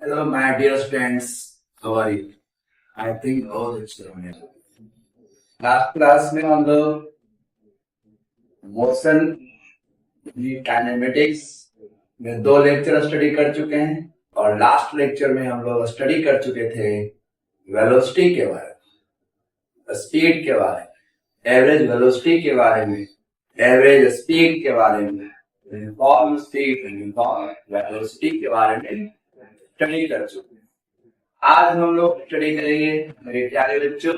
Hello, my dear friends. How are you? I think all it's going well. Last class में हम लोग motion kinematics में दो lecture study कर चुके हैं और लास्ट लेक्चर में हम लोग स्टडी कर चुके थे वेलोसिटी के बारे में, स्पीड के बारे में, एवरेज वेलोसिटी के बारे में, एवरेज स्पीड के बारे में, यूनिफॉर्म स्पीड, यूनिफॉर्म वेलोसिटी के बारे में स्टडी कर चुके हैं। आज हम लोग स्टडी करेंगे मेरे प्यारे बच्चों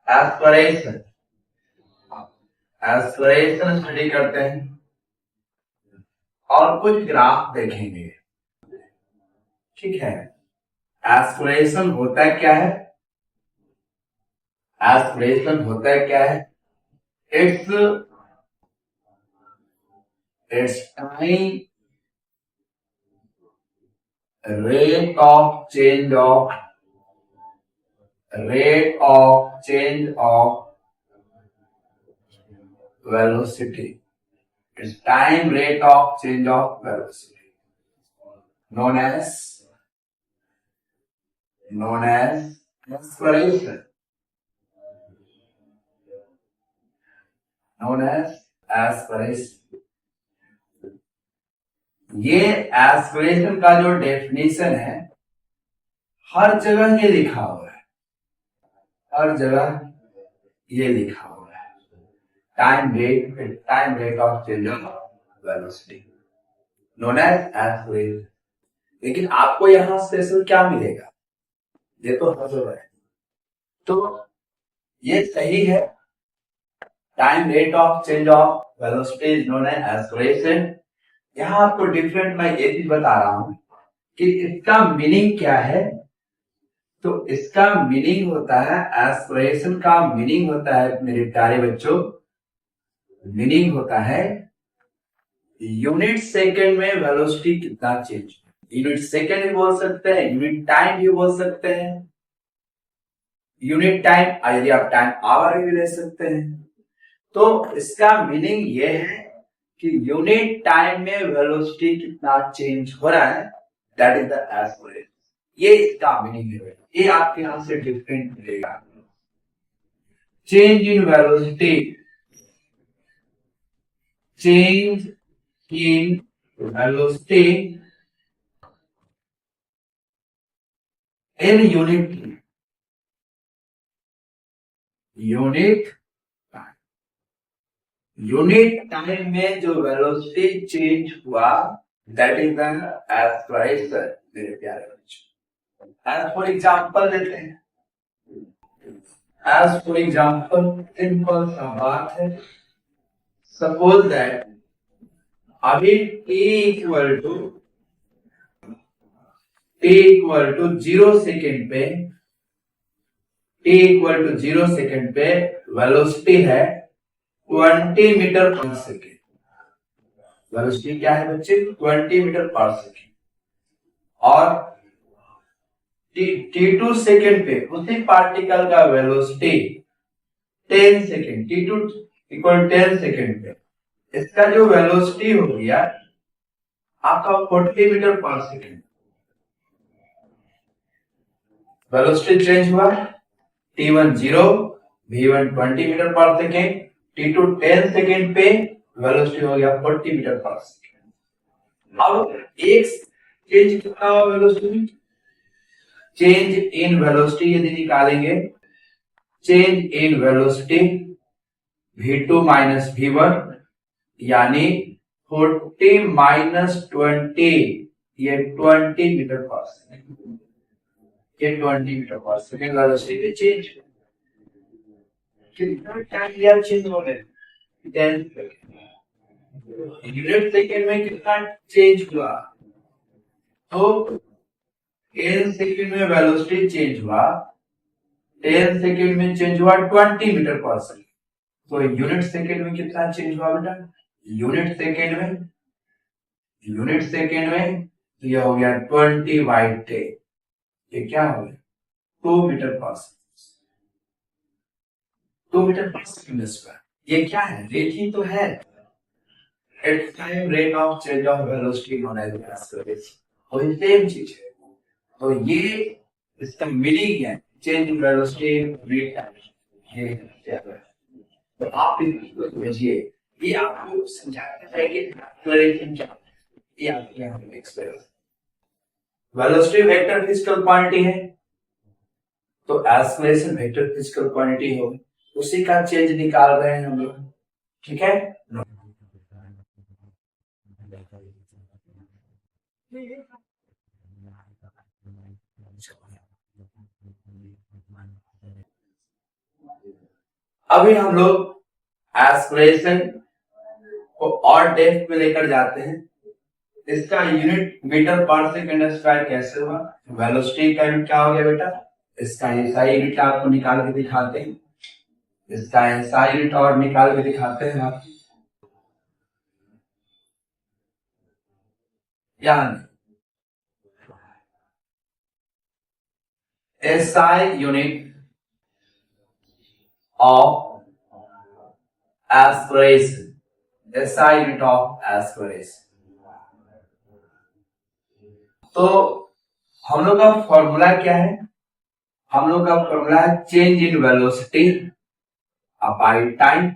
एस्पिरेशन एस्पिरेशन स्टडी करते हैं और कुछ ग्राफ देखेंगे। ठीक है, एस्पिरेशन होता क्या है? एस्पिरेशन होता क्या है? It's time rate of change of velocity. It's time rate of change of velocity, known as acceleration. ये एस्पिरेशन का जो डेफिनेशन है हर जगह ये लिखा हुआ है, हर जगह ये लिखा हुआ है, time rate of change of velocity known as aspiration. लेकिन आपको यहां स्पेशल क्या मिलेगा? ये तो हर जगह है, तो ये सही है। Time rate of change of velocity is known as aspiration. यहां आपको डिफरेंट मैं ये चीज बता रहा हूं कि इसका मीनिंग क्या है। तो इसका मीनिंग होता है, एस्पिरेशन का मीनिंग होता है मेरे प्यारे बच्चों, मीनिंग होता है यूनिट सेकेंड में वेलोसिटी कितना चेंज। यूनिट सेकेंड भी बोल सकते हैं, यूनिट टाइम भी बोल सकते हैं, यूनिट टाइम यदि आप टाइम आवर भी ले सकते हैं। तो इसका मीनिंग ये है कि यूनिट टाइम में वेलोसिटी कितना चेंज हो रहा है, दैट इज द एस्पिरेशन। ये इसका मीनिंग है। ये आपके यहां से डिफरेंट मिलेगा। Change in velocity, change in velocity in unit time में जो वेलोसिटी चेंज हुआ, दैट इज द एस्पिरेशन मेरे प्यारे बच्चों। एज फॉर एग्जांपल लेते हैं, एज फॉर एग्जांपल सिंपल सा बात है। सपोज दैट अभी t इक्वल टू 0 सेकेंड पे, t इक्वल टू 0 सेकेंड पे वेलोसिटी है 20 मीटर पर सेकेंड। वेलोसिटी क्या है बच्चे? 20 मीटर पर सेकेंड। और t2 सेकेंड पे उसी पार्टिकल का velocity 10 second, t2 equal 10 second पे इसका जो वेलोसिटी हो गया आपका 40 मीटर पर सेकेंड। वेलोसिटी चेंज हुआ, t1 0, v1 20 मीटर पर सेकेंड, t2 10 सेकेंड पे वेलोसिटी हो गया 40 मीटर पर सेकेंड। अब एक चेंज कितना हुआ वेलोसिटी? चेंज इन वेलोसिटी यदि निकालेंगे, change in velocity v2 minus v1 यानी 40 माइनस 20, ये 20 मीटर पर सेकेंड, ये 20 मीटर पर सेकेंड वेलोसिटी पे चेंज। कितना टाइम लिया चेंज होने? 10 सेकेंड। यूनिट सेकेंड में कितना चेंज हुआ? तो 10 सेकेंड में वेलोसिटी चेंज हुआ, 10 सेकेंड में चेंज हुआ 20 मीटर पर सेकेंड। तो यूनिट सेकेंड में कितना चेंज हुआ बेटा? यूनिट सेकेंड में तो यह हो गया 20/10, ये क्या हो गया? 2 मीटर पर सेकेंड, 2 मीटर पर सेकेंड स्क्वायर। ये क्या है? रेट ही तो है। At time rate of change of velocity known as acceleration. तो ये सेम चीज है। तो ये इसका मीनिंग है change in velocity read time. ये तो आप इसको समझिए, ये आपको समझाता है कि एक्सेलरेशन क्या है। ये आपके यहाँ पे express velocity vector physical quantity है, तो एक्सेलरेशन वेक्टर फिजिकल क्वांटिटी होगी, उसी का चेंज निकाल रहे हैं हम लोग। ठीक है, अभी हम लोग एक्सेलरेशन को और डेप्थ में लेकर जाते हैं। इसका यूनिट मीटर पर सेकंड स्क्वायर कैसे हुआ, वेलोसिटी का यूनिट क्या हो गया बेटा, इसका एसआई यूनिट आपको निकाल के दिखाते हैं, इसका एसआई यूनिट और निकाल के दिखाते हैं आप। SI unit of aspiration, SI unit of aspiration. तो हम लोग का फॉर्मूला क्या है, हम लोग का फॉर्मूला है change in velocity by time,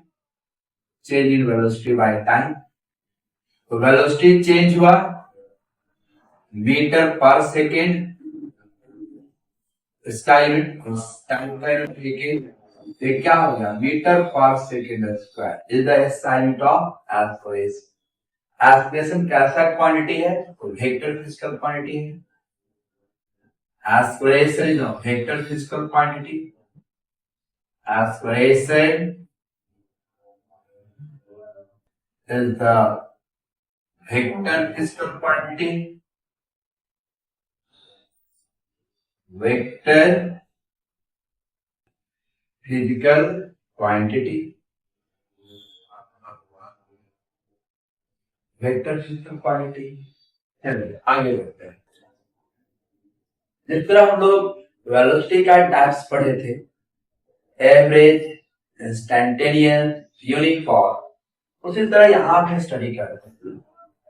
change in velocity by time. तो वेलोसिटी चेंज हुआ मीटर पर सेकेंड, इसका यूनिट टाइम का यूनिट लेके ये क्या हो गया, मीटर पर second square is the SI unit of aspiration. Aspiration कैसा क्वांटिटी है, तो वेक्टर फिजिकल क्वांटिटी है। Aspiration is a vector physical quantity, aspiration is the vector physical quantity, vector physical quantity, vector physical quantity. चलिए आगे बढ़ते हैं। जिस तरह हम लोग वेलोसिटी का टाइप्स पढ़े थे, एवरेज, इंस्टैन्टेनियस, यूनिफॉर्म, उसी तरह यहां पे स्टडी करते हैं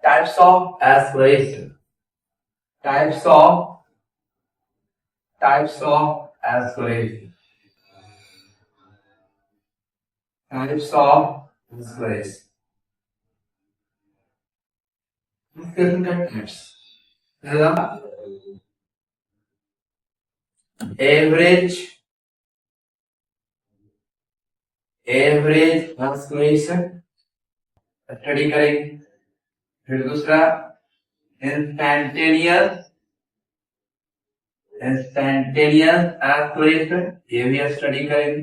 types of aspiration, types of aspiration, types of aspiration. पहला एवरेज, एवरेज एस्पिरेशन स्टडी करेंगे। फिर दूसरा इंस्टैन्टेनियस, इंस्टैन्टेनियस एस्पिरेशन, ये भी स्टडी करेंगे,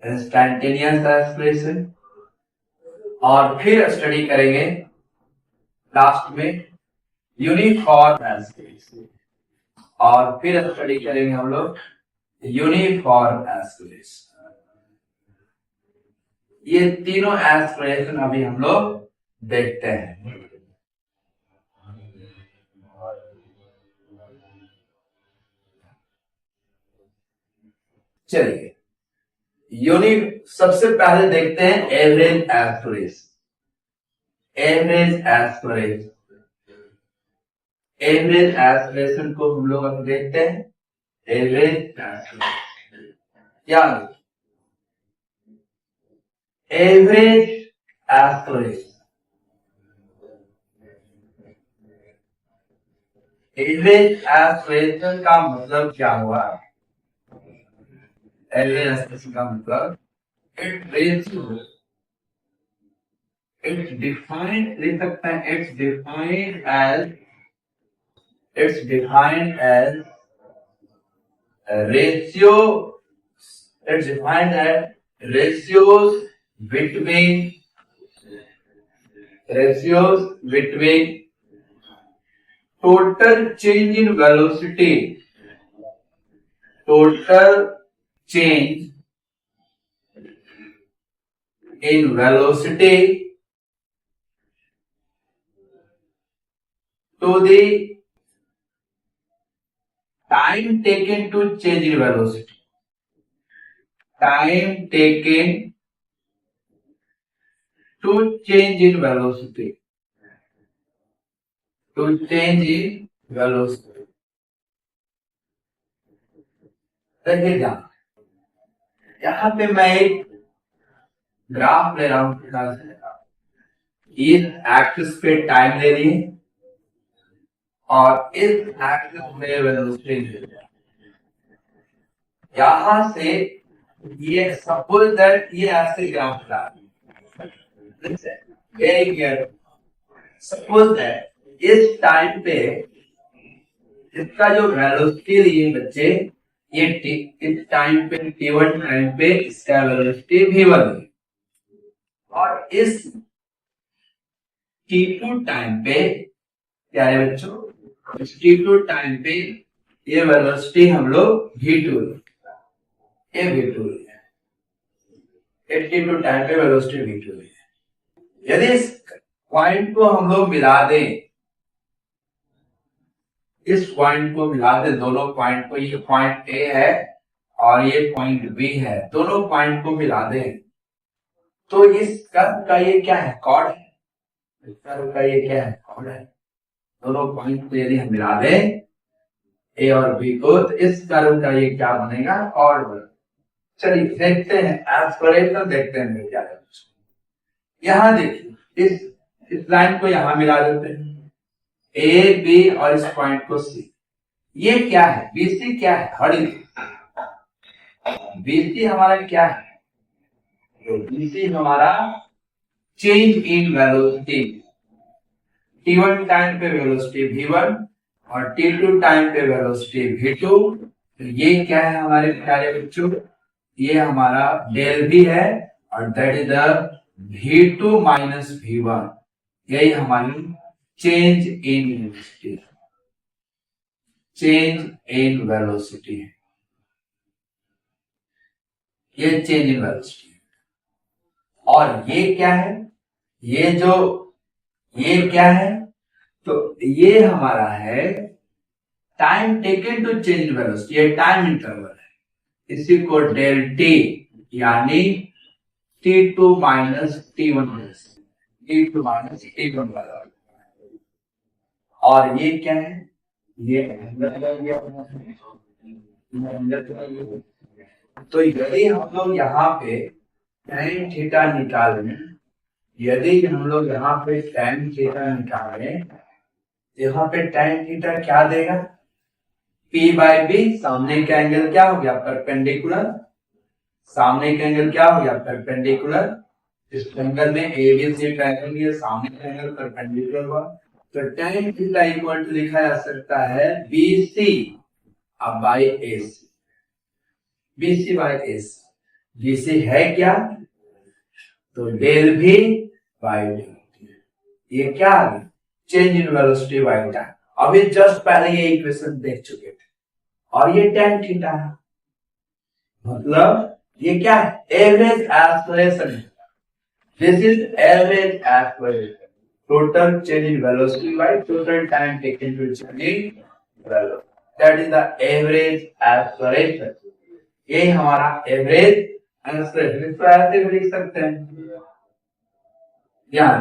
इंस्टैन्टेनियस एस्पिरेशन। और फिर स्टडी करेंगे लास्ट में यूनिफॉर्म एस्पिरेशन, और फिर स्टडी करेंगे हम लोग यूनिफॉर्म एस्पिरेशन। ये तीनों एस्पिरेशन अभी हम लोग देखते हैं। चलिए सबसे पहले देखते हैं average aspiration. Average aspiration, average aspiration को हम लोग अब देखते हैं। एवरेज एस्पिरेशन क्या, एवरेज एस्पिरेशन, एवरेज एस्पिरेशन का मतलब क्या हुआ, एवरेज एस्पिरेशन का मतलब इट रेशियो, इट्स डिफाइंड, लिख सकते हैं it's defined as, it's defined as ratio, it's defined as ratios between, ratios between total change in velocity, total change in velocity to the time taken to change in velocity, time taken to change in velocity, to change in velocity. देखिए ध्यान, यहाँ पे मैं एक graph ले रहा हूं, इस एक्सिस पे टाइम ले रही है और इस एक्सिस में वेलोसिटी ले रही है। यहां से ये सपोज दैट ये ऐसे ग्राफ बना सपोज दैट इस टाइम पे इसका जो वेलोसिटी ली है बच्चे, ये इस टाइम पे t1 टाइम पे इसका वेलोसिटी v1 है और इस t2 टाइम पे क्या है बच्चों, इस t2 टाइम पे ये वेलोसिटी हम लोग v2 है, ये v2 है, t2 टाइम पे वेलोसिटी v2 है। यदि इस पॉइंट को हम लोग मिला दें, इस पॉइंट को मिला दे, दोनों पॉइंट को, ये पॉइंट A है और ये पॉइंट B है, दोनों पॉइंट को मिला दे तो इस कर्व का ये क्या है, कॉर्ड है। इस कर्व का ये क्या है, कॉर्ड है। दोनों पॉइंट को यदि हम मिला दे A और B को, तो इस कर्व का ये क्या बनेगा, कॉर्ड बनेगा। चलिए देखते हैं, एस्पिरेशन देखते हैं क्या है। यहां देखिए, इस लाइन को यहां मिला देते हैं, ए बी और इस पॉइंट को सी। ये क्या है, बीसी क्या है, हॉरिजॉन्टल। बीसी हमारा क्या है, तो बीसी हमारा change in velocity. t1 time पे वेलोसिटी v1 और t2 टाइम पे वेलोसिटी v2। तो ये क्या है हमारे प्यारे बच्चों, ये हमारा डेल v है और that is the v2 minus v1। यही हमारी change in velocity, change in velocity है, ये चेंज इन वेलोसिटी है। और ये क्या है, ये क्या है, तो ये हमारा है time taken to change in velocity, ये टाइम इंटरवल है। इसी को डेल टी यानी t2 minus t1, t2 minus t1 वाला। और ये क्या है, ये तो यदि हम लोग यहाँ पे tan थीटा निकालें, यदि हम लोग यहाँ पे tan थीटा निकालें, यहाँ पे tan थीटा क्या देगा, p बाई बी। सामने का एंगल क्या हो गया, परपेंडिकुलर। सामने का एंगल क्या हो गया, परपेंडिकुलर। इस एंगल में एबीसी ट्रायंगल के सामने का एंगल परपेंडिकुलर हुआ, तो tan थीटा इक्वल टू लिखा जा सकता है BC अब by AC, BC by AC। BC है क्या, तो डेल V बाई डेल। ये क्या आ गया, change in velocity by time. अभी जस्ट पहले ये इक्वेशन देख चुके थे और ये tan थीटा है, मतलब ये क्या है, average acceleration. This is average acceleration, total change in velocity by total time taken to change in velocity, that is the average acceleration। ये हमारा एवरेज एक्सेलरेशन, इसको ऐसे भी लिख सकते हैं। ध्यान,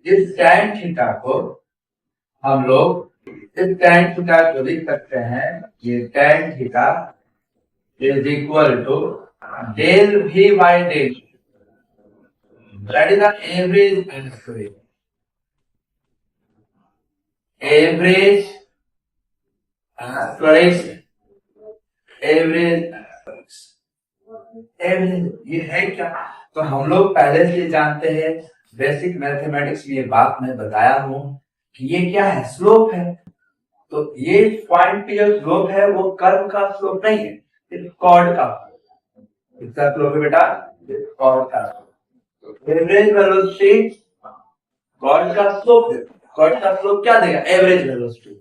इस tan थीटा को हम लोग, इस tan थीटा को लिख सकते हैं, ये tan theta is equal to del V by del, that is the average acceleration। Average acceleration, average ये है क्या, तो हम लोग पहले से जानते हैं, बेसिक मैथमेटिक्स में ये बात मैं बताया हूं कि ये क्या है, स्लोप है। तो ये पॉइंट पे जो स्लोप है वो कर्व का स्लोप नहीं है, इस कॉर्ड का। इसका स्लोप है बेटा कॉर्ड का। एवरेज वेलोसिटी कॉर्ड का स्लोप है, कॉर्ड का स्लोप क्या देगा, एवरेज वेलोसिटी।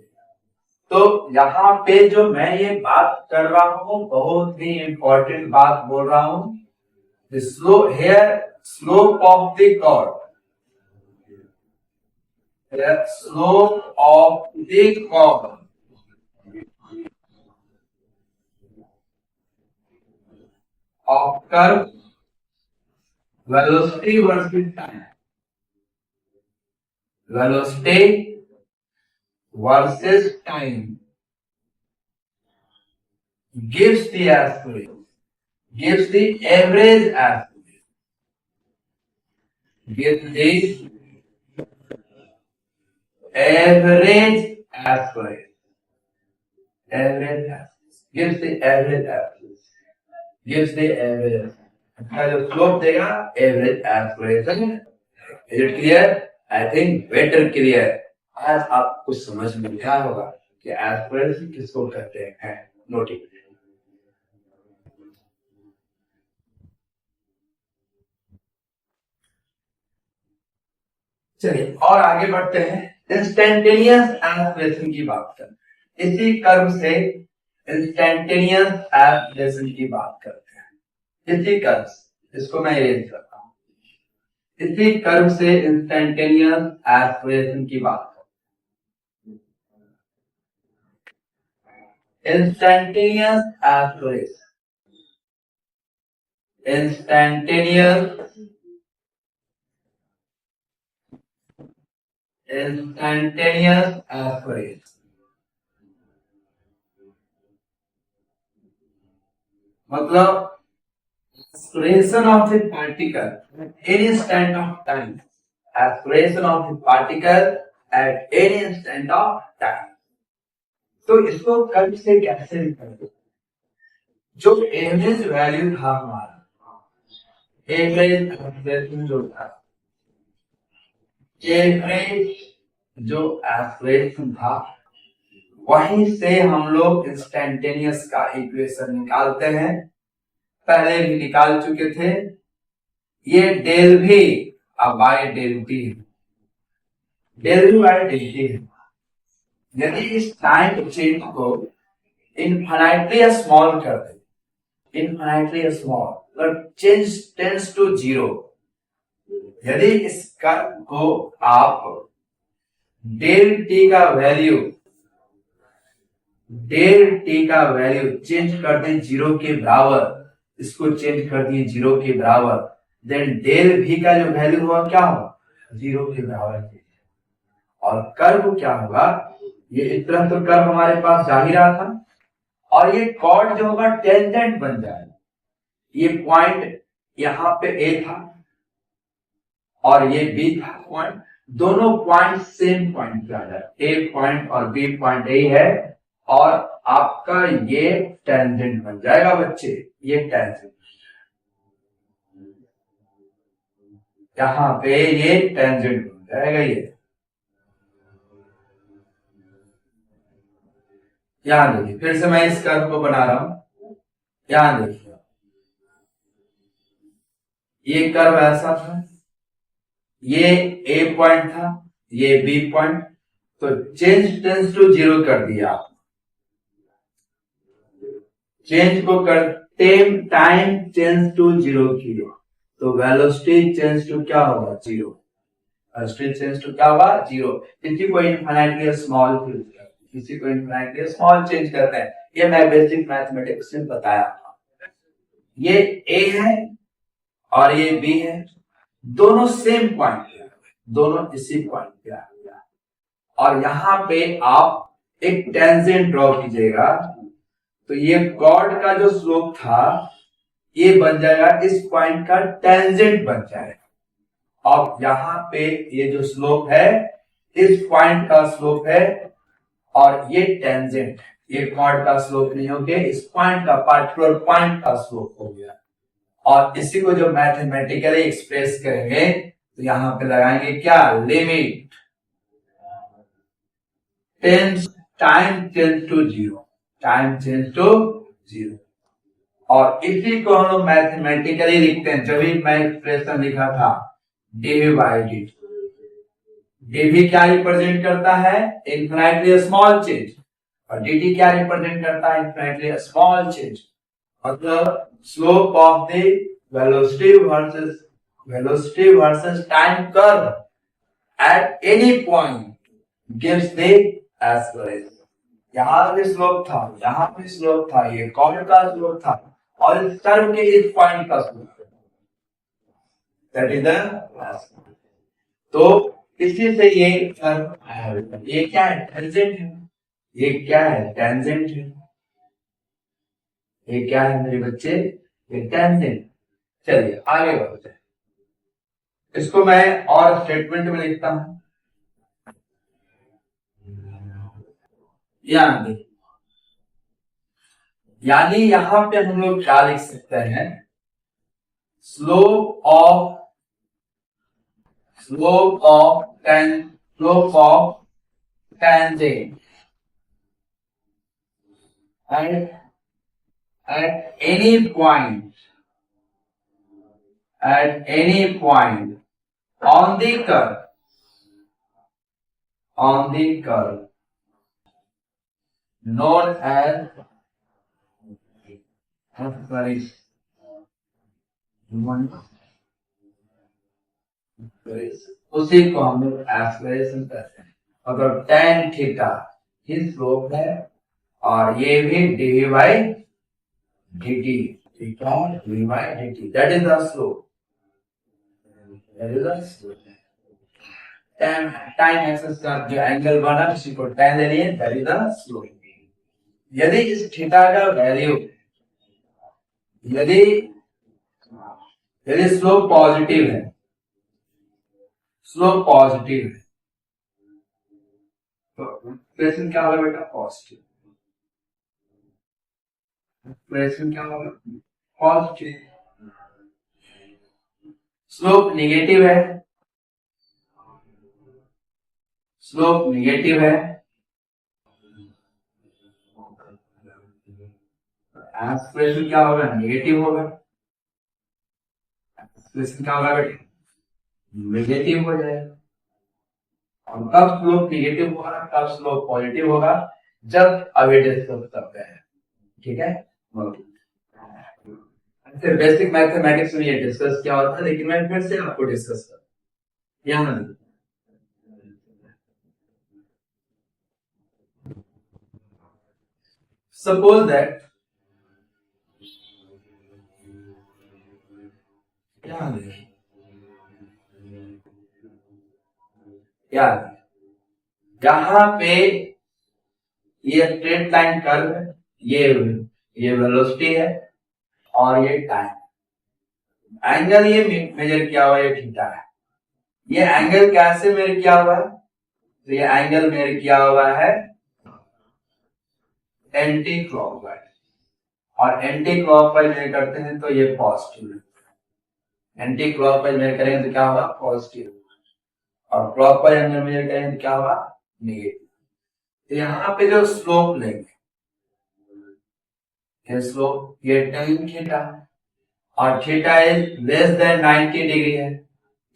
तो यहाँ पे जो मैं ये बात कर रहा हूँ, बहुत ही इंपॉर्टेंट बात बोल रहा हूँ, the slope here, slope of the chord, the slope of the chord of curve velocity versus time, velocity versus time gives the aspiration, gives the average aspiration, gives the average aspiration, gives the average aspiration, gives the average का जो slope देगा average aspiration. Is it clear? I think better clear. आज आप कुछ समझ में क्या होगा कि एस्पिरेशन किसको कहते हैं. नोटिंग. चलिए और आगे बढ़ते हैं. इंस्टेंटेनियस एस्पिरेशन की बात करें. इसी कर्व से इंस्टेंटेनियस एस्पिरेशन की बात करते हैं. इसी कर्व, इसको मैं इरेज करता हूं. इसी कर्व से इंस्टेंटेनियस एस्पिरेशन की बात करते हैं. इंस्टेंटेनियस एस्पिरेशन, इंस्टेंटेनियस एस्पिरेशन मतलब aspiration of the particle at any instant of time. Aspiration of the particle at any instant of time. तो इसको कर्व से कैसे निकालेंगे? जो एवरेज वैल्यू था हमारा, एवरेज एस्पिरेशन जो था, एवरेज जो एस्पिरेशन था, वहीं से हम लोग इंस्टेंटेनियस का इक्वेशन निकालते हैं. पहले भी निकाल चुके थे. ये डेल भी अब बाय डेल टी है. डेल भी बाय डेल टी है. यदि इस टाइम चेंज को इनफाइनाइटली स्मॉल कर दे, इनफाइनाइटली स्मॉल, और चेंज टेंड्स टू जीरो. यदि इस कर्व को आप डेल टी का वैल्यू चेंज कर दें जीरो के बराबर, इसको चेंज कर दिए जीरो के बराबर, देन डेल भी का जो वैल्यू होगा क्या होगा? जीरो के बराबर. और कर्व क्या होगा? ये इस तरह तो कर्व हमारे पास जा ही रहा था, और ये कॉर्ड जो होगा टेंजेंट बन जाएगा. ये पॉइंट यहां पे ए था और ये बी था पॉइंट. दोनों पॉइंट सेम पॉइंट पे आ जाए. ए पॉइंट और बी पॉइंट ए है, और आपका ये टेंजेंट बन जाएगा बच्चे. ये टेंजेंट यहां पे ये टेंजेंट बन जाएगा. ये यहां देखिए, फिर से मैं इस कर्व को बना रहा हूं. यहां देखिए, ये कर्व ऐसा था, ये ए पॉइंट था, ये बी पॉइंट. तो चेंज टेंस टू जीरो कर दिया आप. चेंज को करते टाइम चेंज टू जीरो किया, तो वेलोसिटी चेंज टू क्या होगा? जीरो. वेलोसिटी चेंज टू क्या होगा? जीरो. इसी को इनफाइनाइटली स्मॉल चेंज करते हैं. ये मैं बेसिक मैथमेटिक्स में बताया था. ये ए है और ये बी है, दोनों सेम पॉइंट पे, दोनों इसी पॉइंट पे आ गया. और यहां पे आप एक टेंजेंट ड्रॉ कीजिएगा. तो ये कॉर्ड का जो स्लोप था ये बन जाएगा इस पॉइंट का टेंजेंट बन जाएगा. और यहां पे ये जो स्लोप है इस पॉइंट का स्लोप है, और ये टेंजेंट, ये कॉर्ड का स्लोप नहीं हो गया, इस पॉइंट का, पार्टिकुलर पॉइंट का स्लोप हो गया. और इसी को जो मैथमेटिकली एक्सप्रेस करेंगे तो यहां पे लगाएंगे क्या? Limit time change to zero, time change to zero. और इसी को हम लोग मैथमेटिकली लिखते हैं. जब भी मैं एक्सप्रेशन लिखा था डीवी बाई डी, डीवी क्या रिप्रेजेंट करता है? इनफिनिटली स्मॉल चेंज, और dt क्या रिप्रेजेंट करता है? Infinitely small change. मतलब slope of the velocity versus time curve at any point gives the aspiration. यहां भी स्लोप था, यहां भी स्लोप था, ये कॉर्ड का स्लोप था, और इस कर्व के इस पॉइंट का slope, that is the aspiration. तो इसी से ये ये क्या है, टेंजेंट है। ये क्या है, टेंजेंट है। ये क्या है मेरे बच्चे, ये टेंजेंट। चलिए आगे बढ़ते हैं। इसको मैं और स्टेटमेंट में लिखता हूं। यानी यहां पे हम लोग क्या लिख सकते हैं, slope of tangent at any point on the curve known as उसी को हम लोग एक्सप्रेशन कहते हैं। मतलब tan थीटा ही स्लोप है और ये भी D by dt, that is the slope, time axis का जो एंगल बना उसी को tan ले लिए, that is the slope। यदि इस थीटा का वैल्यू, यदि स्लोप पॉजिटिव है, तो इक्वेशन क्या होगा बेटा, पॉजिटिव। इक्वेशन क्या होगा, पॉजिटिव। स्लोप नेगेटिव है, एक्सप्रेशन क्या होगा, नेगेटिव होगा। एक्सप्रेशन क्या होगा बेटा, नेगेटिव हो जाएगा। और कब स्लोप नेगेटिव होगा, कब स्लोप पॉजिटिव होगा, जब अभी डिस्कस करते हैं। ठीक है, बेसिक मैथमेटिक्स में ये डिस्कस क्या होता है, लेकिन मैं फिर से आपको डिस्कस कर यहां सपोज दैट यहां पे ये स्ट्रेट लाइन कर्व है, ये वेलोसिटी है और ये टाइम। एंगल ये मेजर किया हुआ ये थीटा है। ये एंगल कैसे मेजर किया हुआ है, तो ये एंगल मेजर किया हुआ है एंटी क्लॉकवाइज, और एंटी क्लॉकवाइज मेजर करते हैं तो ये पॉजिटिव है। एंटी क्लॉकवाइज मेजर करेंगे तो क्या होगा, पॉजिटिव, और क्लॉकवाइज एंगल मेजर करेंगे तो क्या होगा, नेगेटिव। तो यहाँ पे जो स्लोप लेंगे, ये स्लोप, ये tan थीटा और theta is less then 90 degree है,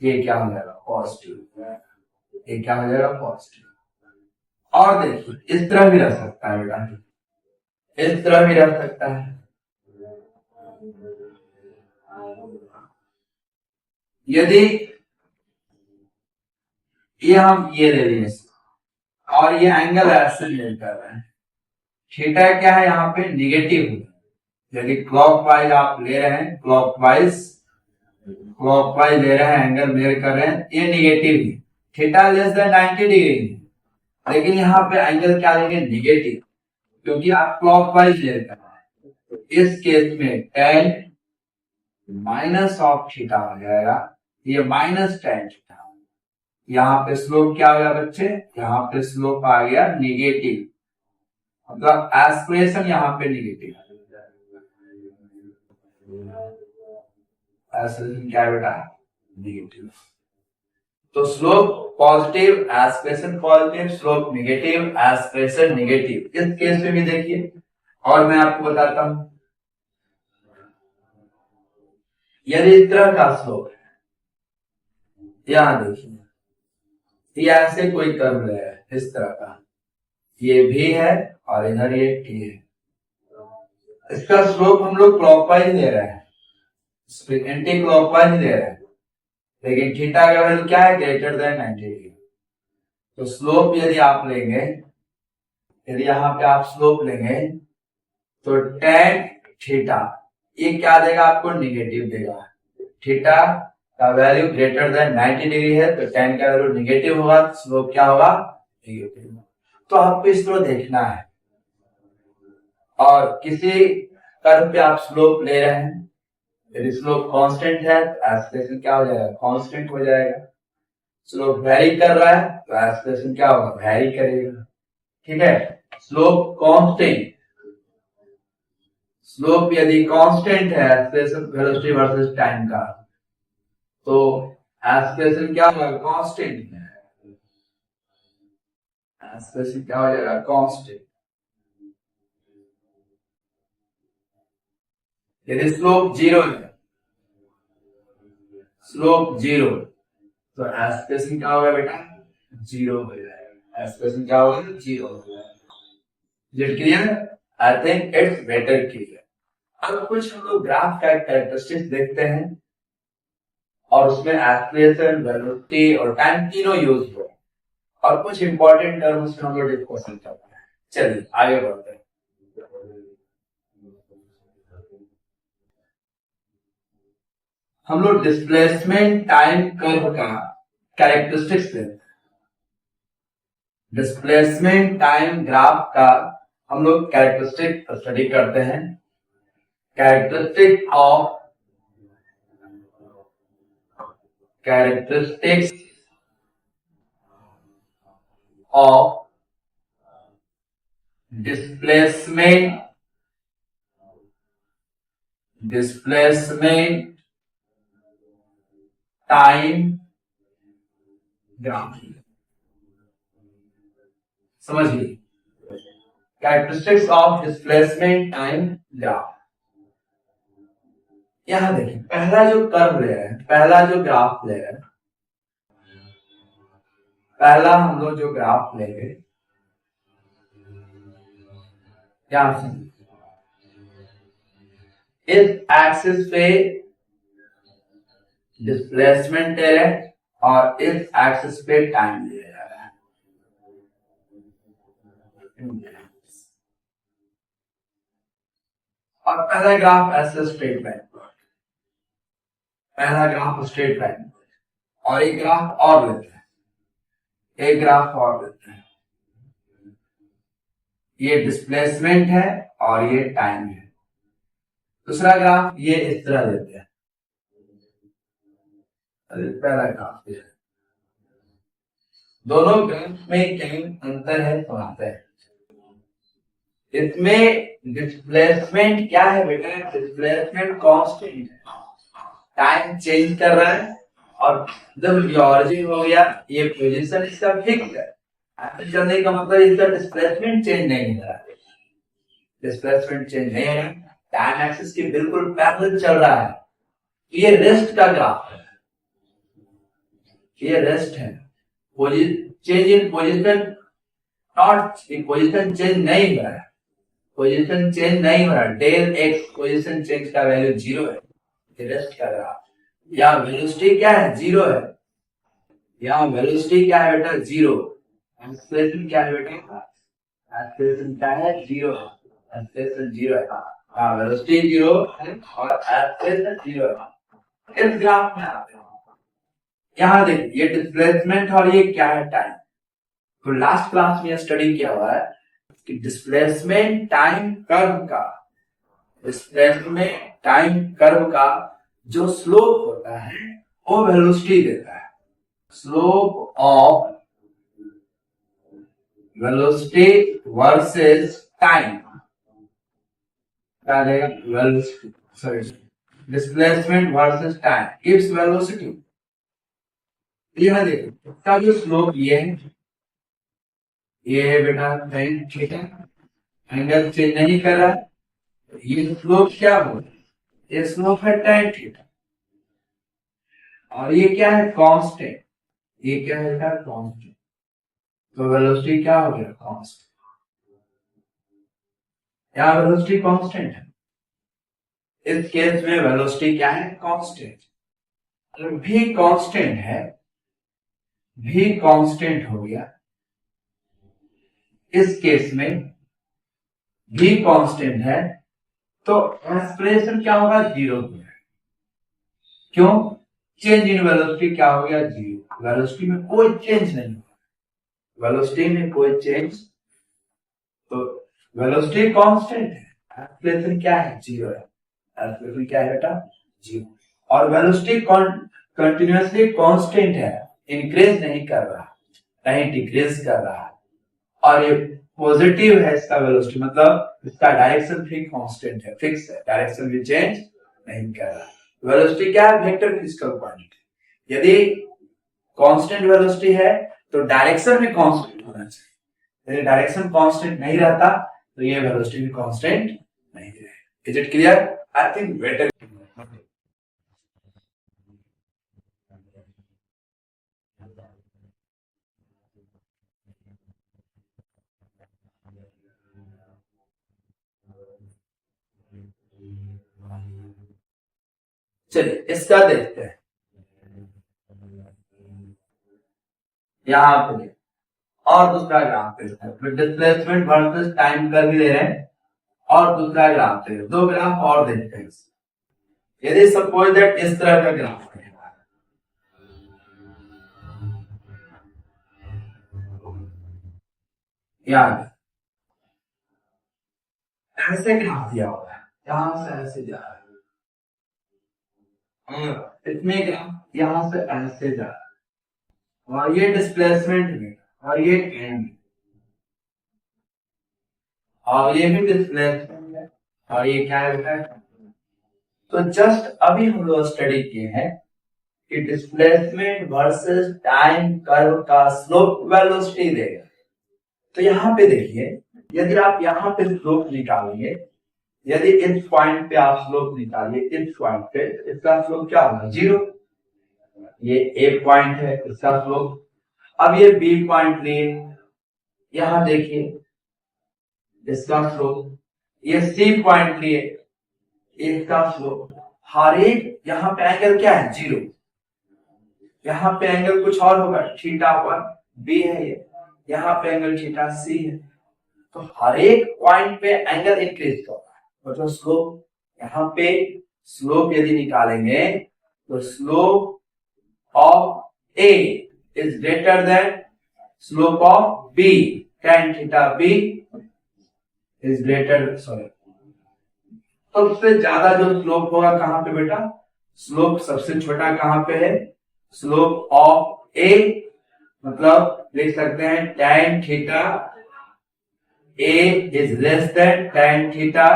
ये क्या हो जाएगा, पॉजिटिव। ये क्या हो जाएगा, पॉजिटिव। और देखिए इस तरह भी रह सकता है बेटा, इस तरह भी रह सकता है। यदि ये हम ये ले लिए और ये एंगल ऐसे ले कर रहे हैं, थीटा क्या है यहाँ पे, निगेटिव है। यदि क्लॉकवाइज आप ले रहे हैं, क्लॉकवाइज ले रहे हैं, एंगल मेजर कर रहे हैं, ये निगेटिव है, थीटा लेस देन 90 डिग्री है। लेकिन यहाँ पे एंगल क्या लेंगे, निगेटिव, क्योंकि आप क्लॉकवाइज ले रहे हैं। इस केस में tan माइनस ऑफ थीटा हो जाएगा, ये माइनस tan थीटा। यहाँ पे स्लोप क्या हो गया बच्चे, यहाँ पे स्लोप आ गया निगेटिव, मतलब एस्पिरेशन यहाँ पे निगेटिव। एस्पिरेशन क्या है बेटा, निगेटिव। तो slope positive, aspiration positive, slope negative, aspiration negative. इस केस में भी देखिए, और मैं आपको बताता हूं, यदि इस तरह का स्लोप है, यहां देखिए, ये ऐसे कोई कर्व है इस तरह का, ये भी है और इधर ये टी है। इसका स्लोप हम लोग क्लॉकवाइज ले रहे हैं, एंटी क्लॉकवाइज ले रहे हैं, लेकिन थीटा का वैल्यू क्या है, ग्रेटर देन 90 डिग्री। तो स्लोप यदि आप लेंगे, यदि यहाँ पे आप स्लोप लेंगे तो tan थीटा ये क्या देगा आपको, निगेटिव देगा। थीटा का वैल्यू ग्रेटर देन 90 डिग्री है तो tan का वैल्यू नेगेटिव होगा, स्लोप क्या होगा, नेगेटिव। तो आपको इस तरह देखना है। और किसी कर्व पे आप स्लोप ले रहे हैं, यदि स्लोप कांस्टेंट है तो एक्सेलरेशन क्या हो जाएगा, कांस्टेंट हो जाएगा। स्लोप वेरी कर रहा है तो एक्सेलरेशन क्या होगा, वेरी करेगा। ठीक है, स्लोप कांस्टेंट, स्लोप यदि कांस्टेंट है एक्सेलरेशन वेलोसिटी वर्सेस टाइम का, तो एक्सेलरेशन क्या होगा, कांस्टेंट है, एक्सेलरेशन क्या हो जाएगा, कांस्टेंट। यदि स्लोप जीरो है, स्लोप जीरो, तो एक्सेलरेशन क्या होगा बेटा, जीरो हो जाएगा। एक्सेलरेशन क्या होगा, जीरो हो जाएगा। Is it clear? I think it's better clear. अब कुछ हम लोग ग्राफ का कैरेक्टरिस्टिक्स देखते हैं और उसमें एक्सेलरेशन, वेलोसिटी और टाइम तीनों यूज हुए और कुछ इंपॉर्टेंट टर्म्स हम लोग डिस्कशन करते हैं। चलिए आगे बढ़ते हैं। हम लोग डिस्प्लेसमेंट टाइम कर्व का कैरेक्टरिस्टिक्स देखते हैं। डिस्प्लेसमेंट टाइम ग्राफ का हम लोग कैरेक्टरिस्टिक स्टडी करते हैं। Characteristics of displacement time graph, समझिए। Characteristics of displacement time graph. यहां देखिए, पहला जो कर्व ले रहे हैं, पहला जो ग्राफ ले रहे हैं, पहला हम लोग जो ग्राफ लेंगे, यहां से इस एक्सिस पे डिस्प्लेसमेंट ले रहे हैं और इस एक्सिस पे टाइम ले जा रहा है। और पहला ग्राफ ऐसे स्ट्रेट लाइन, पहला ग्राफ स्ट्रेट लाइन, और एक ग्राफ और लेते हैं, एक ग्राफ और लेते हैं। ये डिस्प्लेसमेंट है और ये टाइम है। दूसरा ग्राफ ये इस तरह लेते हैं, पहला ग्राफ है। दोनों ग्राफ में क्या अंतर है समझते हैं। इसमें डिस्प्लेसमेंट क्या है बेटा, डिस्प्लेसमेंट कांस्टेंट है, टाइम चेंज कर रहा है और जब ये ऑरिजिन हो गया, ये पोजीशन इसका फिक्स है। ऐसे चलने का मतलब इसका डिस्प्लेसमेंट चेंज नहीं हो रहा है, डिस्प्लेसमेंट चेंज नहीं हो रहा है, टाइम एक्सिस के बिल्कुल पैरेलल चल रहा है। ये रेस्ट का ग्राफ है, ये रेस्ट है। Change in position, not position change नहीं हो रहा है, पोजीशन चेंज नहीं हो रहा। डेल एक्स पोजीशन चेंज का वैल्यू जीरो है, ये रेस्ट का ग्राफ। यहाँ वेलोसिटी क्या है, जीरो है। यहाँ वेलोसिटी क्या है बेटा, जीरो। एक्सेलरेशन क्या है बेटा, एक्सेलरेशन क्या है, जीरो है, एक्सेलरेशन जीरो है। हाँ, वेलोसिटी जीरो है और एक्सेलरेशन जीरो है। इस ग्राफ में आते हैं, यहाँ देखिए ये डिस्प्लेसमेंट और ये क्या है, टाइम। तो लास्ट क्लास में स्टडी किया हुआ है कि डिस्प्लेसमेंट टाइम कर्व का, डिस्प्लेसमेंट टाइम कर्व का जो स्लोप होता है वो वेलोसिटी देता है। Slope of velocity versus time, displacement versus time gives velocity. यह देखो इसका जो स्लोप ये है, ये है बेटा sin थीटा, एंगल चेंज नहीं कर रहा है। ये स्लोप क्या हो, ये स्लोप है tan थीटा, और ये क्या है, कांस्टेंट। ये क्या है बेटा, कांस्टेंट। तो वेलोसिटी क्या हो गया, कांस्टेंट। यहाँ वेलोसिटी कांस्टेंट है, इस केस में वेलोसिटी क्या है, कांस्टेंट। अगर भी कांस्टेंट है, भी कांस्टेंट हो गया, इस केस में भी कांस्टेंट है, तो एक्सप्रेशन क्या होगा, जीरो हो जाएगा। क्यों, चेंज इन वेलोसिटी क्या हो गया, जीरो। वेलोसिटी में कोई चेंज नहीं हुआ, वेलोसिटी में कोई चेंज, तो वेलोसिटी कांस्टेंट है, एक्सेलरेशन क्या है, जीरो है। एक्सेलरेशन क्या है बेटा, जीरो। और वेलोसिटी कंटिन्यूअसली कांस्टेंट है, इंक्रीज नहीं कर रहा, नहीं डिक्रीज कर रहा है। और ये पॉजिटिव है इसका वेलोसिटी, मतलब इसका डायरेक्शन भी कांस्टेंट है, फिक्स है, डायरेक्शन भी चेंज नहीं कर रहा। वेलोसिटी क्या है, वेक्टर फिजिकल क्वांटिटी। यदि कांस्टेंट वेलोसिटी है तो डायरेक्शन भी कांस्टेंट होना चाहिए। यदि डायरेक्शन कांस्टेंट नहीं रहता तो ये वेलोसिटी भी कांस्टेंट नहीं रहेगा। Is it clear? I think better. चलिए इसका देखते हैं, यहां पे और दूसरा ग्राफ पे डिस्प्लेसमेंट वर्सेस टाइम का भी ले रहे हैं, और दूसरा ग्राफ पे दो ग्राफ और देखते हैं। यदि सपोज दैट इस तरह का ग्राफ है, याद ऐसे ग्राफ दिया हुआ है, यहां से ऐसे जा रहा है, इसमें ग्राफ यहां से ऐसे जा रहा है, और ये डिस्प्लेसमेंट में, और ये टाइम, और ये भी डिस्प्लेसमेंट है, और ये क्या है। तो जस्ट अभी हम लोग स्टडी किए हैं कि डिस्प्लेसमेंट वर्सेस टाइम कर्व का स्लोप वेलोसिटी देगा। तो यहां पे देखिए, यदि आप यहां पे स्लोप निकालेंगे, यदि इस पॉइंट पे आप स्लोप निकालिए, इस पॉइंट पे इसका स्लोप क्या होगा, जीरो। ये ए पॉइंट है, इसका स्लोप। अब ये बी पॉइंट लिए, यहां देखिए इसका स्लोप। ये सी पॉइंट लिए, इसका स्लोप। हर एक यहां पे एंगल क्या है, जीरो। यहां पे एंगल कुछ और होगा, थीटा वन बी है ये, यहां पे एंगल थीटा सी है। तो हर एक पॉइंट पे एंगल इंक्रीज होगा, मतलब स्लोप। यहां पे स्लोप यदि निकालेंगे तो slope of A is greater than slope of B, tan theta B is greater, sorry, सबसे ज्यादा जो स्लोप होगा कहां पे बेटा, स्लोप सबसे छोटा कहां पे है, स्लोप ऑफ ए, मतलब लिख सकते हैं tan theta A is less than tan theta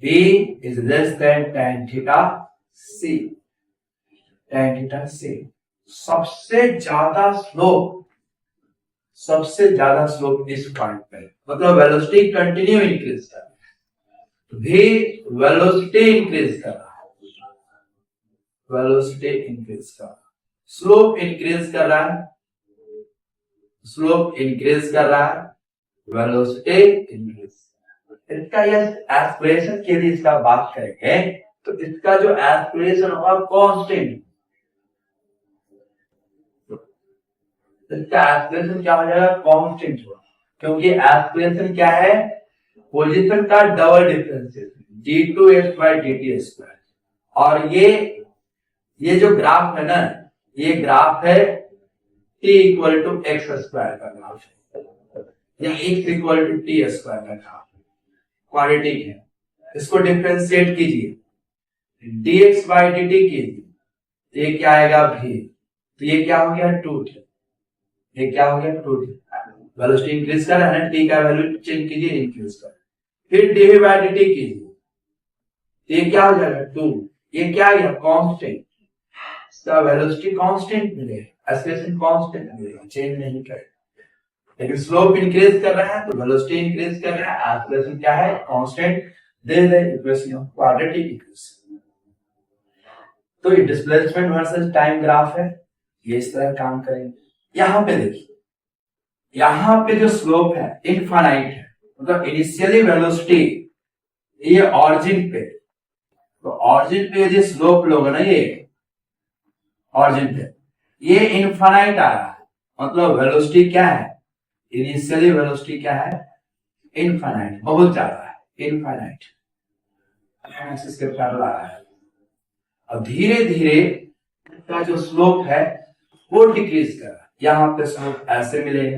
B is less than tan theta C, tan theta C। सबसे ज्यादा स्लोप इस पॉइंट पे, मतलब वेलोसिटी कंटिन्यू इंक्रीज कर रहा है, भी वेलोसिटी इंक्रीज कर रहा है, वेलोसिटी इंक्रीज कर रहा है, स्लोप इंक्रीज कर रहा है, स्लोप इंक्रीज कर रहा है, वेलोसिटी इंक्रीज। इसका यह एक्सप्रेशन के लिए इसका बात करेंगे तो इसका जो एक्सप्रेशन होगा कांस्टेंट, इसका एक्सप्रेशन क्या हो जाएगा, कांस्टेंट होगा। क्योंकि एक्सप्रेशन क्या है, पोजीशन का डबल डिफरेंशिएशन d2x/dt²। और ये जो ग्राफ है ना, ये ग्राफ है t = x² का ग्राफ है, या x = t² का ग्राफ, क्वाड्रेटिक है। इसको डिफरेंशिएट कीजिए, dx/dt कीजिए, ये क्या आएगा भी, तो ये क्या हो गया 2t, ये क्या हो गया 2t। वेलोसिटी इंक्रीज कर रहा है ना, t का वैल्यू चेंज कीजिए, इंक्रीज कर, फिर dv/dt कीजिए, ये क्या हो जाएगा 2, ये क्या आ गया कांस्टेंट, इसका वेलोसिटी कांस्टेंट मिलेगा, एक्सेलरेशन कांस्टेंट मिलेगा, चेंज नहीं करेगा। लेकिन स्लोप इंक्रीज कर रहा है तो वेलोसिटी इंक्रीज कर रहा है, एक्सेलरेशन क्या है, constant. They they equation of quadratic equation. तो ये डिस्प्लेसमेंट वर्सेस टाइम ग्राफ है, ये इस तरह काम करेंगे। यहां पे देखिए, यहां पे जो स्लोप है इनफाइनाइट है, मतलब इनिशियली वेलोसिटी ये ऑरिजिन पे, तो ऑरिजिन पे जो स्लोप लोग ना, ये ऑरिजिन पे ये इनफाइनाइट आ रहा है, मतलब वेलोसिटी क्या है, इनिशियली वेलोसिटी क्या है, इनफाइनाइट, बहुत ज्यादा है, इनफाइनाइट एक्सिस के पैरेलल आ रहा है। अब धीरे धीरे का जो स्लोप है वो डिक्रीज कर रहा है। यहाँ पे स्लोप ऐसे मिलेगा,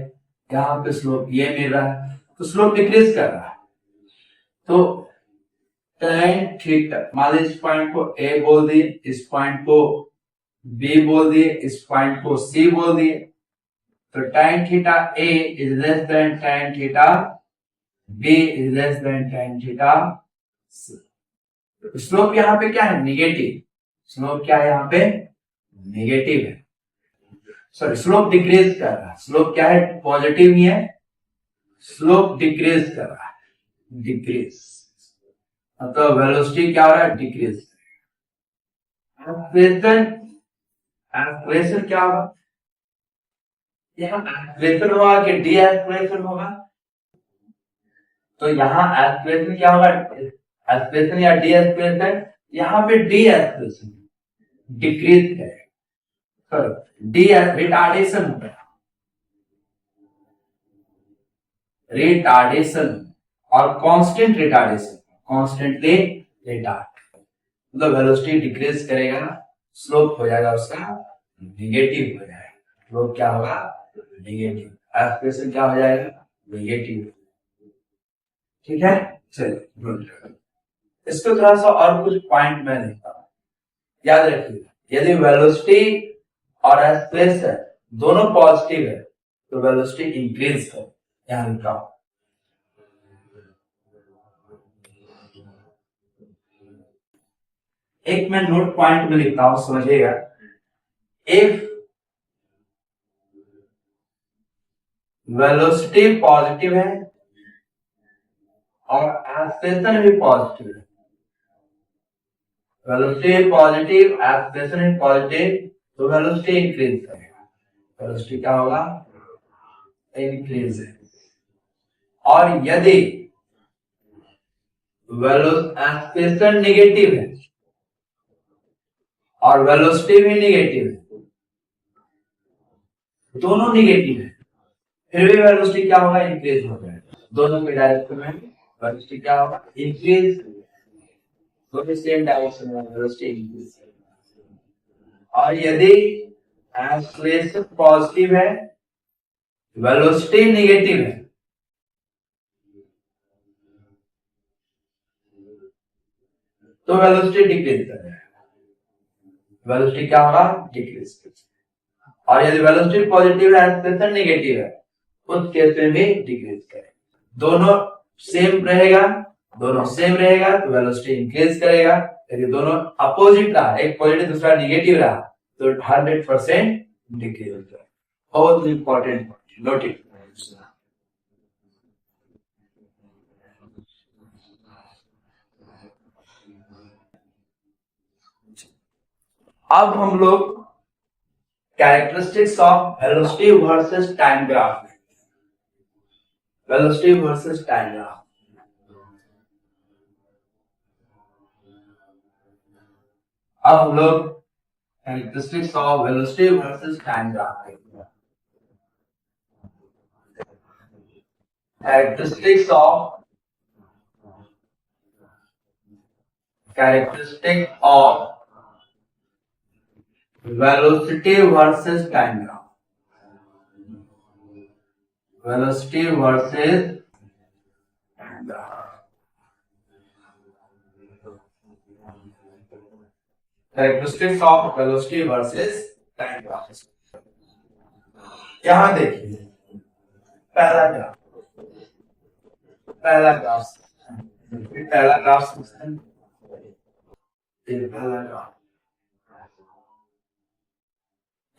यहाँ पे स्लोप ये मिल रहा है, तो स्लोप डिक्रीज कर रहा है। तो tan थीटा, मान लीजिए इस पॉइंट को ए बोल दिए, इस पॉइंट को बी बोल दिए, इस पॉइंट को सी बोल दिए, तो tan theta A is less than tan theta B is less than tan theta C. Slope यहाँ पे क्या है? निगेटिव। स्लोप क्या है यहाँ पे? नेगेटिव है। सॉरी, स्लोप डिक्रीज कर रहा है। स्लोप क्या है? पॉजिटिव ही है, स्लोप डिक्रीज कर रहा है, डिक्रीज मतलब वेलोसिटी क्या हो रहा है? डिक्रीज। एक्सलेशन क्या होगा? यहाँ एक्सलेशन होगा कि डी एक्सलेशन होगा? तो यहाँ एक्सलेशन क्या होगा? एक्सलेशन या डी एक्सलेशन? यहाँ पे डी एक्सलेशन डिक्रीज है, डी रिटार्डेशन हो गया, रिटार्डेशन और कांस्टेंट रिटार्डेशन, कांस्टेंटली रिटार्ड मतलब वेलोसिटी डिक्रीज करेगा, स्लोप हो जाएगा उसका नेगेटिव हो जाएगा। स्लोप क्या होगा? नेगेटिव। एक्सप्रेशन क्या हो जाएगा? नेगेटिव। ठीक है, चलिए इसको थोड़ा सा और कुछ पॉइंट में लिखता हूं, याद रखिएगा। यदि वेलोसिटी और एक्सप्रेशन दोनों पॉजिटिव है तो वेलोसिटी इंक्रीज कर, यहां लिखा हूं। एक मैं नोट पॉइंट में लिखता हूं, समझिएगा। इफ वेलोसिटी पॉजिटिव है और एक्सप्रेशन भी पॉजिटिव है, वेलोसिटी पॉजिटिव, एक्सप्रेशन पॉजिटिव, तो वेलोसिटी इंक्रीज करेगा। वेलोसिटी क्या होगा? इंक्रीज है। और यदि एक्सप्रेशन नेगेटिव है और वेलोसिटी भी नेगेटिव है, दोनों नेगेटिव है, फिर भी वेलोसिटी क्या होगा? इंक्रीज हो जाएगा। दोनों के डायरेक्शन में वेलोसिटी क्या होगा? इंक्रीज। दोनों सेम डायरेक्शन में वेलोसिटी इंक्रीज। और यदि एक्सलेशन पॉजिटिव है, वेलोसिटी नेगेटिव है, तो वेलोसिटी डिक्रीज कर जाएगा। वेलोसिटी क्या होगा? डिक्रीज कर। और यदि वेलोसिटी पॉजिटिव है, एक्सलेशन नेगेटिव है, उस केस में भी डिक्रीज करेगा। दोनों सेम रहेगा, दोनों सेम रहेगा तो वेलोसिटी इंक्रीज करेगा। यदि दोनों अपोजिट रहा, एक पॉजिटिव दूसरा नेगेटिव रहा, तो 100% डिक्रीज हो जाएगा। बहुत इंपॉर्टेंट नोटिस। अब हम लोग characteristics of velocity versus time graph, velocity versus time graph. अब हम लोग characteristics of velocity versus time graph देखेंगे। Characteristics of velocity versus time graph, velocity versus time graph. Characteristics of velocity versus time graph. यहां देखिए, पहला graph, पहला graph, पहला graph, पहला ग्राफ,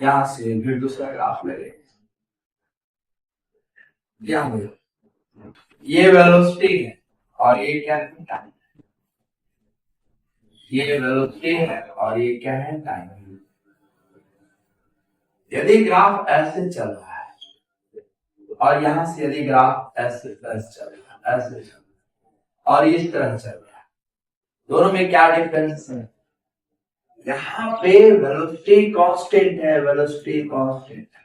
यहां से फिर दूसरा ग्राफ ले लेंगे। ध्यान दो, ये वेलोसिटी है और ये क्या है? टाइम। ये वेलोसिटी है और ये क्या है? टाइम। यदि ग्राफ ऐसे चल रहा है और यहां से यदि ग्राफ ऐसे चल रहा है, ऐसे चल रहा है और इस तरह चल रहा है, दोनों में क्या डिफरेंस है? यहाँ पे वेलोसिटी कांस्टेंट है, वेलोसिटी कांस्टेंट है।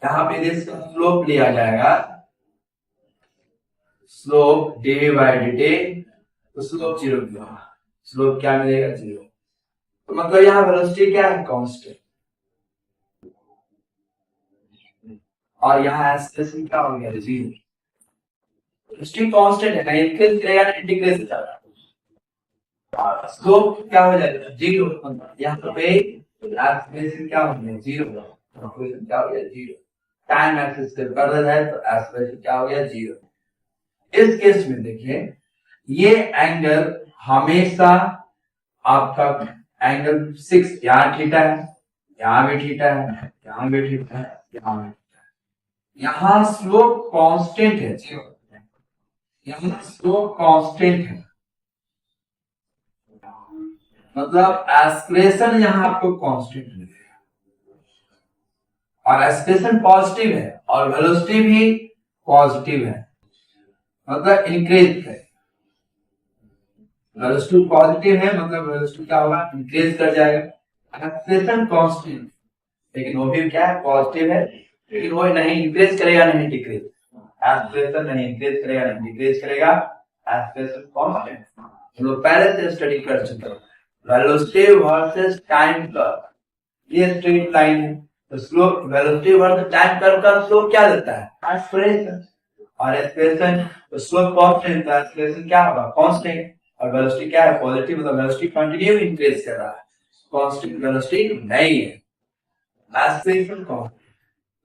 यहाँ पे इसका स्लोप लिया जाएगा, slope D by D T, तो स्लोप 0 होगा। स्लोप क्या मिलेगा? 0। तो मतलब यहाँ वेलोसिटी क्या है, कांस्टेंट, और यहाँ एक्सेलरेशन क्या हो गया, जीरो। वेलोसिटी कांस्टेंट है, ना इंक्रीज करेगा ना डिक्रीज करेगा। स्लोप क्या हो जाएगा, जीरो। यहाँ पे एक्सेलरेशन क्या हो गया, जीरो। एक्सेलरेशन क्या हो गया, जीरो। टाइम एक्सिस से पैरेलल है तो एक्सेलरेशन क्या हो गया, जीरो। इस केस में देखिए ये एंगल हमेशा आपका एंगल 6, यहाँ थीटा है, यहाँ भी थीटा है, यहाँ भी थीटा है, यहाँ भी थीटा है। यहाँ स्लोप कांस्टेंट है, यहाँ स्लोप कांस्टेंट है, मतलब एक्सप्रेशन यहाँ आपको कांस्टेंट मिलेगा, और एक्सप्रेशन पॉजिटिव है और वेलोसिटी भी पॉजिटिव है, मतलब इंक्रीज है। वेलोसिटी पॉजिटिव है मतलब वेलोसिटी क्या होगा, इंक्रीज कर जाएगा। एक्सप्रेशन कांस्टेंट, लेकिन वो भी क्या है, पॉजिटिव है, लेकिन वो नहीं इंक्रीज करेगा नहीं डिक्रीज। एक्सप्रेशन नहीं इंक्रीज करेगा नहीं डिक्रीज करेगा, एक्सप्रेशन कांस्टेंट। हम लोग पहले से स्टडी कर चुके हैं। वेलोसिटी वर्सेस टाइम कर्व, ये स्ट्रेट लाइन है, तो slope velocity versus time curve का स्लोप क्या देता है, एक्सप्रेशन, और एक्सप्रेशन स्लोप कांस्टेंट, तो एक्सप्रेशन क्या होगा, कांस्टेंट, और वेलोसिटी क्या है, पॉजिटिव, मतलब वेलोसिटी कंटिन्यू इंक्रीज कर रहा है, कांस्टेंट वेलोसिटी नहीं है। Expression constant.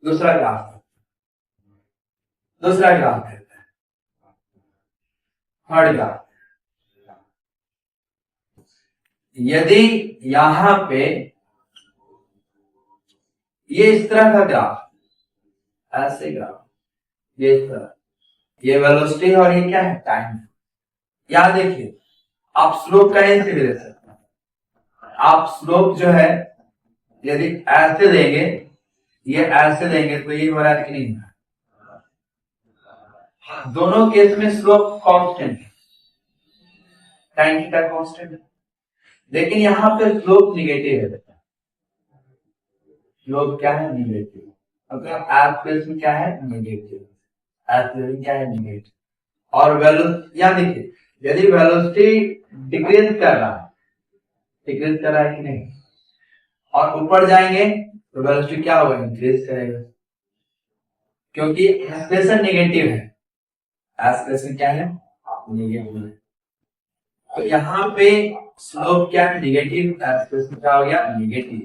दूसरा ग्राफ है, थर्ड ग्राफ। यदि यहां पे ये इस तरह का ग्राफ, ऐसे ग्राफ, ये इस तरह, ये वेलोसिटी और ये क्या है, टाइम। यहां देखिए आप स्लोप कहीं से भी ले सकते हैं। आप स्लोप जो है यदि ऐसे देंगे, ये ऐसे देंगे तो ये हो रहा है कि नहीं, दोनों केस में स्लोप कांस्टेंट है, टाइम थीटा कांस्टेंट है, लेकिन यहां पे स्लोप निगेटिव है। स्लोप क्या है, निगेटिव, मतलब एक्सप्रेशन क्या है, निगेटिव, एक्सप्रेशन क्या है, निगेटिव। और वेलोसिटी यहां देखिए, यदि वेलोसिटी डिक्रीज कर रहा है, डिक्रीज कर रहा है कि नहीं, और ऊपर जाएंगे तो वेलोसिटी क्या होगा, इंक्रीज करेगा, क्योंकि एक्सप्रेशन नेगेटिव है। एक्सप्रेशन क्या है, नेगेटिव है, तो यहाँ पे स्लोप क्या है, नेगेटिव, एक्सप्रेशन क्या हो गया, नेगेटिव,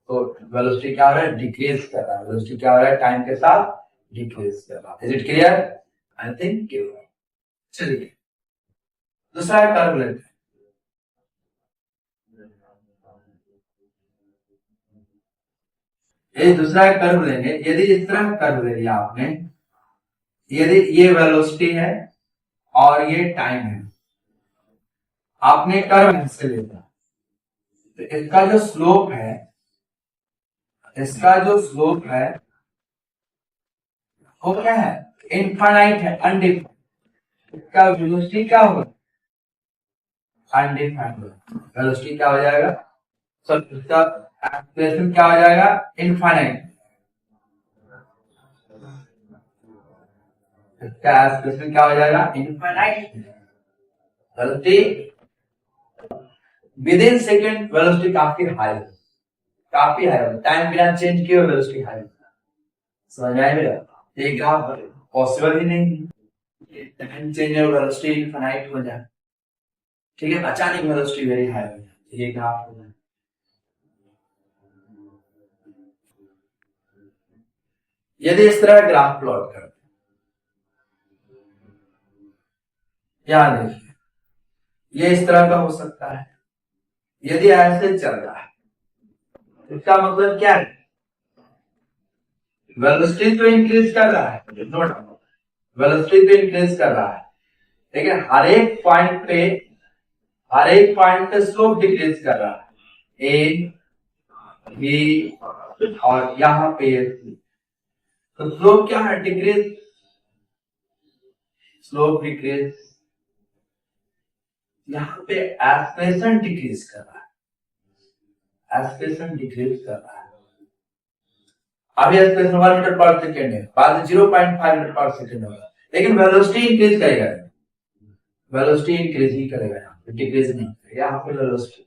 तो वेलोसिटी क्या हो रहा है, डिक्रीज कर रहा है। वेलोसिटी क्या हो रहा है, टाइम के साथ डिक्रीज कर रहा है। Is it clear, I think clear. चलिए दूसरा कर्व लेते हैं। ये दूसरा कर्व लेंगे, यदि इस तरह कर्व ले लिया आपने, यदि ये वेलोसिटी है और ये टाइम है, आपने कर्व ऐसे लेता, तो इसका जो स्लोप है, वो क्या है, इनफाइनाइट है, अनडिफाइंड। इसका वेलोसिटी क्या होगा, अनडिफाइंड। वेलोसिटी क्या हो जाएगा, सब इसका एक्सप्रेशन क्या हो जाएगा, इनफाइनाइट। इसका एक्सप्रेशन क्या हो जाएगा, infinite. Velocity with in second velocity काफी हाई है, टाइम बिना चेंज किए वेलोसिटी हाई है। समझ में आया, ये ग्राफ पॉसिबल ही नहीं है, टाइम चेंज और वेलोसिटी इनफाइनाइट हो जाए, ठीक है, अचानक वेलोसिटी वेरी हाई हो जाए, ये ग्राफ हो जाए। यदि इस तरह ग्राफ प्लॉट करते, यहां देखिए, ये इस तरह का हो सकता है। यदि ऐसे चल रहा है, इसका मतलब क्या है, वेलोसिटी तो इंक्रीज कर रहा है, वेलोसिटी तो इंक्रीज कर रहा है, लेकिन हर एक पॉइंट पे स्लोप डिक्रीज कर रहा है, ए बी और यहां पे, तो स्लोप क्या है, डिक्रीज, स्लोप डिक्रीज। यहां पे एक्सप्रेशन डिक्रीज कर रहा है, एक्सप्रेशन डिक्रीज कर रहा है। अभी एक्सप्रेशन 1 मीटर पर सेकेंड है, बाद में 0.5 मीटर पर सेकेंड होगा, लेकिन वेलोसिटी इंक्रीज करेगा, वेलोसिटी इंक्रीज ही करेगा, यहाँ पे डिक्रीज नहीं करेगा, यहाँ पे वेलोसिटी।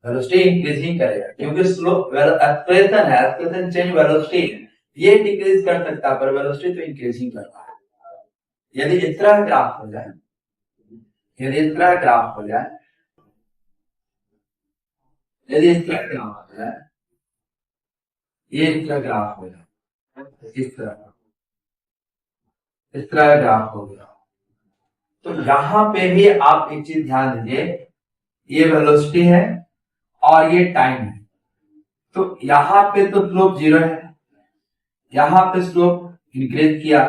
वेलोसिटी इंक्रीजिंग करेगा क्योंकि स्लोप एक्सप्रेशन है, एक्सप्रेशन चेंज वेलोसिटी है, ये डिक्रीज कर सकता है पर वेलोसिटी तो इंक्रीजिंग कर रहा है। यदि इस तरह ग्राफ हो जाए, यदि इस तरह ग्राफ हो जाए, यदि इस तरह ग्राफ हो जाए, ये इस तरह ग्राफ हो जाए, इस तरह ग्राफ हो गया, तो यहां पे भी आप एक चीज ध्यान दीजिए, ये वेलोसिटी है और ये टाइम है, तो यहां पे तो स्लोप 0 है, यहां पे स्लोप इंक्रीज किया,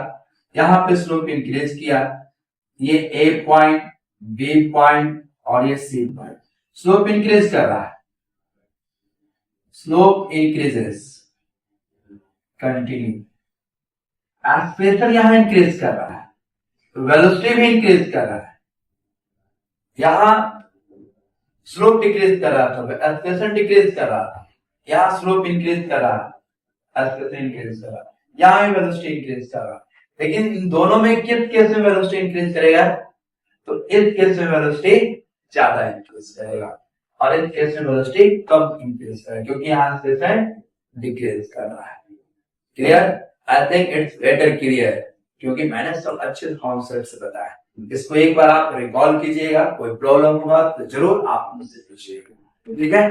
यहां पे स्लोप इंक्रीज किया, ये ए पॉइंट, बी पॉइंट और ये सी पॉइंट, स्लोप इंक्रीज कर रहा है, स्लोप इंक्रीजेस कंटिन्यू, एक्सप्रेशन यहां इंक्रीज कर रहा है, वेलोसिटी भी इंक्रीज कर रहा है, यहां स्लोप डिक्रीज कर रहा था, एक्सप्रेशन डिक्रीज कर रहा था, यहां स्लोप इंक्रीज कर रहा है, एक्सप्रेशन इंक्रीज कर रहा है, यहां भी वेलोसिटी इंक्रीज कर रहा है, लेकिन इन दोनों में किस केस में वेलोसिटी इंक्रीज करेगा, तो इस केस में वेलोसिटी ज्यादा इंक्रीज करेगा और इस केस में वेलोसिटी कम इंक्रीज करेगा क्योंकि यहां एक्सप्रेशन डिक्रीज कर रहा है। Clear? I think it's better clear क्योंकि मैंने सब अच्छे कॉन्सेप्ट से बताया। इसको एक बार आप रिकॉल कीजिएगा, कोई प्रॉब्लम हुआ तो जरूर आप मुझसे पूछिएगा। ठीक है?